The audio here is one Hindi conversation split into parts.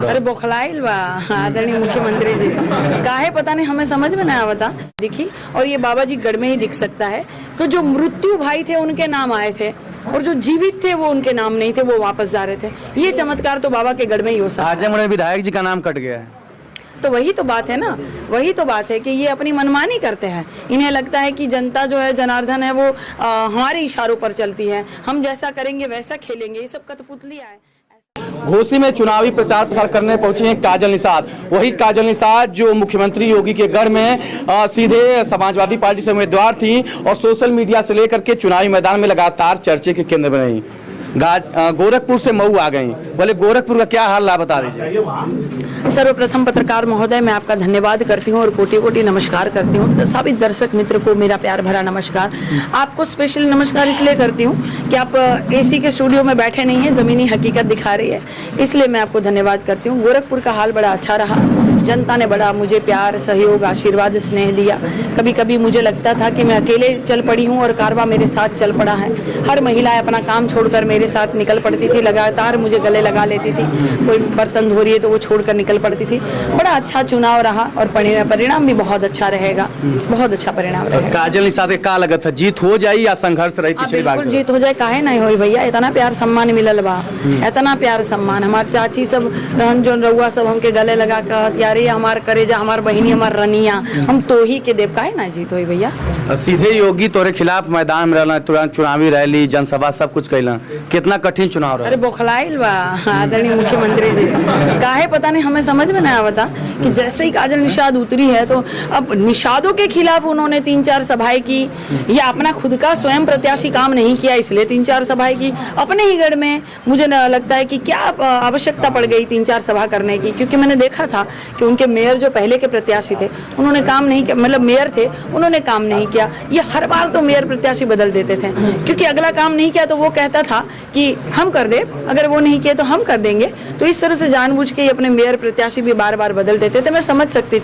अरे बौखलाइल बा आदरणीय मुख्यमंत्री जी, काहे पता नहीं, हमें समझ में नहीं आवता दिखी। और ये बाबा जी गढ़ में ही दिख सकता है कि जो मृत्यु भाई थे उनके नाम आए थे और जो जीवित थे वो उनके नाम नहीं थे, वो वापस जा रहे थे। ये चमत्कार तो बाबा के गढ़ में ही हो सकता है। आजमगढ़ विधायक जी का नाम कट गया है, तो वही तो बात है ना, वही तो बात है कि ये अपनी मनमानी करते हैं। इन्हें लगता है कि जनता जो है, जनार्दन है, वो हमारे इशारों पर चलती है, हम जैसा करेंगे वैसा खेलेंगे। ये सब कठपुतलियां है। घोसी में चुनावी प्रचार प्रसार करने पहुंचे हैं काजल निषाद। वही काजल निषाद जो मुख्यमंत्री योगी के गढ़ में सीधे समाजवादी पार्टी से उम्मीदवार थी और सोशल मीडिया से लेकर के चुनावी मैदान में लगातार चर्चे के केंद्र में रही। गोरखपुर से मऊ आ गई, बोले गोरखपुर का क्या हाल बता दीजिए। सर्वप्रथम पत्रकार महोदय, मैं आपका धन्यवाद करती हूँ और कोटि कोटि नमस्कार करती हूँ। सभी दर्शक मित्र को मेरा प्यार भरा नमस्कार। आपको स्पेशल नमस्कार इसलिए करती हूँ कि आप एसी के स्टूडियो में बैठे नहीं हैं, ज़मीनी हकीकत दिखा रही है, इसलिए मैं आपको धन्यवाद करती हूँ। गोरखपुर का हाल बड़ा अच्छा रहा, जनता ने बड़ा मुझे प्यार, सहयोग, आशीर्वाद, स्नेह दिया। कभी कभी मुझे लगता था कि मैं अकेले चल पड़ी हूँ और कारवां मेरे साथ चल पड़ा है। हर महिला अपना काम छोड़कर मेरे साथ निकल पड़ती थी, लगातार मुझे गले लगा लेती थी। कोई बर्तन धो रही है तो वो छोड़कर निकल पड़ती थी। बड़ा अच्छा चुनाव रहा और परिणाम भी बहुत अच्छा रहेगा, बहुत अच्छा परिणाम रहेगा। काजल निषाद के का लगत है, जीत हो जाए या संघर्ष रही पिछली बार? बिल्कुल जीत हो जाए, काहे नहीं होई भैया। इतना प्यार सम्मान मिलल बा, इतना प्यार सम्मान। हमार चाची सब रहन जो रउआ सब हमके गले लगा कर, यारे हमार करेजा, हमार बहिनी, हमार रनिया, हम तो ही के देव, काहे ना जीत होई भैया। सीधे योगी तोरे खिलाफ मैदान में रहना, तुरंत चुनावी रैली, जनसभा सब कुछ कैला, कितना कठिन चुनाव रहा। अरे बौखलाइल बा आदरणीय मुख्यमंत्री जी, काहे पता नहीं, हमें समझ में नहीं आवता कि जैसे ही काजल निषाद उतरी है तो अब निषादों के खिलाफ उन्होंने 3-4 सभाएं की, या अपना खुद का स्वयं प्रत्याशी काम नहीं किया इसलिए 3-4 सभाएं की अपने ही गढ़ में। मुझे लगता है कि क्या आवश्यकता पड़ गई 3-4 सभा करने की, क्योंकि मैंने देखा था कि उनके मेयर जो पहले के प्रत्याशी थे उन्होंने काम नहीं किया, मतलब मेयर थे उन्होंने काम नहीं किया। ये हर बार तो मेयर प्रत्याशी बदल देते थे, क्योंकि अगला काम नहीं किया तो वो कहता था कि हम कर दे, अगर वो नहीं किया तो हम कर देंगे। तो इस तरह से जानबूझ के अपने मेयर प्रत्याशी भी बार बार बदल देते थे। मैं समझ सकती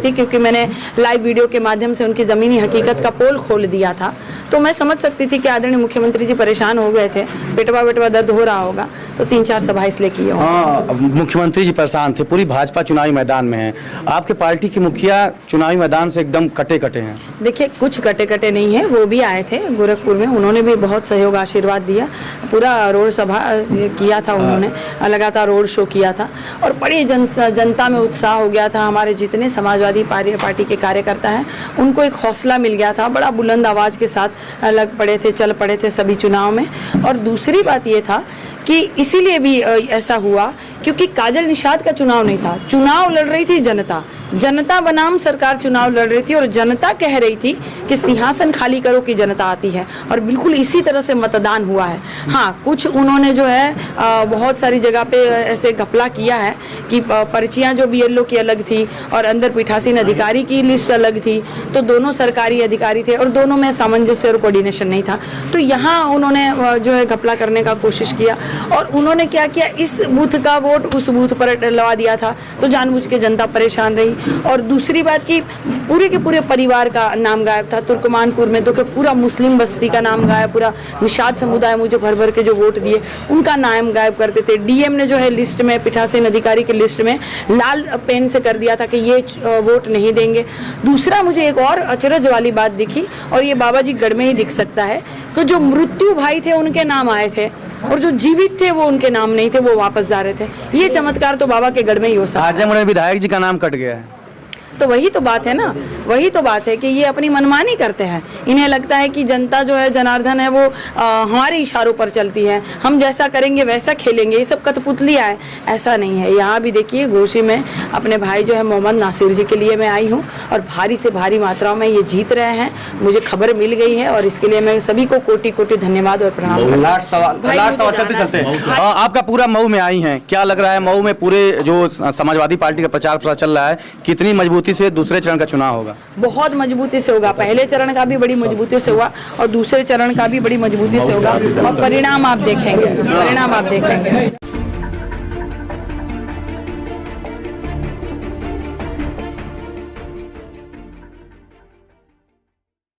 थी क्योंकि मैंने लाइव वीडियो के माध्यम से उनकी ज़मीनी हकीकत का पोल खोल दिया था, तो मैं समझ सकती थी कि आदरणीय मुख्यमंत्री जी परेशान हो गए थे, पेटवा दर्द हो रहा होगा, तो 3-4 सभा इसलिए की। हाँ, मुख्यमंत्री जी परेशान थे, पूरी भाजपा चुनावी मैदान में है, आपके पार्टी की मुखिया चुनावी मैदान से एकदम कटे हैं। देखिए, कुछ कटे नहीं है, वो भी आए थे गोरखपुर में, उन्होंने भी बहुत सहयोग आशीर्वाद दिया। पूरा रोड सभा किया था उन्होंने, लगातार रोड शो किया था और बड़ी जनता में उत्साह हो गया था। हमारे जितने समाजवादी पार्टी के कार्यकर्ता हैं उनको एक हौसला मिल गया था, बड़ा बुलंद आवाज़ के साथ लग पड़े थे, चल पड़े थे सभी चुनाव में। और दूसरी बात ये था कि इसीलिए भी ऐसा हुआ क्योंकि काजल निषाद का चुनाव नहीं था, चुनाव लड़ रही थी जनता बनाम सरकार चुनाव लड़ रही थी और जनता कह रही थी कि सिंहासन खाली करो कि जनता आती है, और बिल्कुल इसी तरह से मतदान हुआ है। हाँ, कुछ उन्होंने जो है बहुत सारी जगह पे ऐसे घपला किया है कि पर्चियाँ जो BLO की अलग थी और अंदर पीठासीन अधिकारी की लिस्ट अलग थी, तो दोनों सरकारी अधिकारी थे और दोनों में सामंजस्य और कोऑर्डिनेशन नहीं था। तो यहाँ उन्होंने जो है घपला करने का कोशिश किया और उन्होंने क्या किया, इस बूथ का वोट उस बूथ पर लगा दिया था, तो जानबूझ के जनता परेशान रही। और दूसरी बात कि पूरे के पूरे परिवार का नाम गायब था। तुर्कमानपुर में तो पूरा मुस्लिम बस्ती का नाम गायब, पूरा निषाद समुदाय मुझे भर के जो वोट दिए उनका नाम गायब करते थे। DM ने जो है लिस्ट में, पीठासीन अधिकारी की लिस्ट में लाल पेन से कर दिया था कि ये वोट नहीं देंगे। दूसरा मुझे एक और अचरज वाली बात दिखी, और ये बाबा जी गढ़ में ही दिख सकता है, कि जो मृत्यु भाई थे उनके नाम आए थे और जो जीवित थे वो उनके नाम नहीं थे, वो वापस जा रहे थे। ये चमत्कार तो बाबा के गढ़ में ही हो सकता है। आजमगढ़ विधायक जी का नाम कट गया है, तो वही तो बात है ना, वही तो बात है कि ये अपनी मनमानी करते हैं। इन्हें लगता है कि जनता जो है, जनार्दन है, वो हमारे इशारों पर चलती है, हम जैसा करेंगे वैसा खेलेंगे। ये सब कठपुतलियां है, ऐसा नहीं है। यहाँ भी देखिए, घोसी में अपने भाई जो है मोहम्मद नासिर जी के लिए मैं आई हूँ और भारी से भारी मात्रा में ये जीत रहे हैं, मुझे खबर मिल गई है और इसके लिए मैं सभी को कोटि कोटि धन्यवाद और प्रणाम। चलते आपका पूरा मऊ में आई हैं, क्या लग रहा है मऊ में पूरे जो समाजवादी पार्टी का प्रचार प्रसार चल रहा है, कितनी मजबूती से दूसरे चरण का चुनाव होगा? बहुत मजबूती से होगा। पहले चरण का भी बड़ी मजबूती से हुआ और दूसरे चरण का भी बड़ी मजबूती से होगा और परिणाम आप देखेंगे।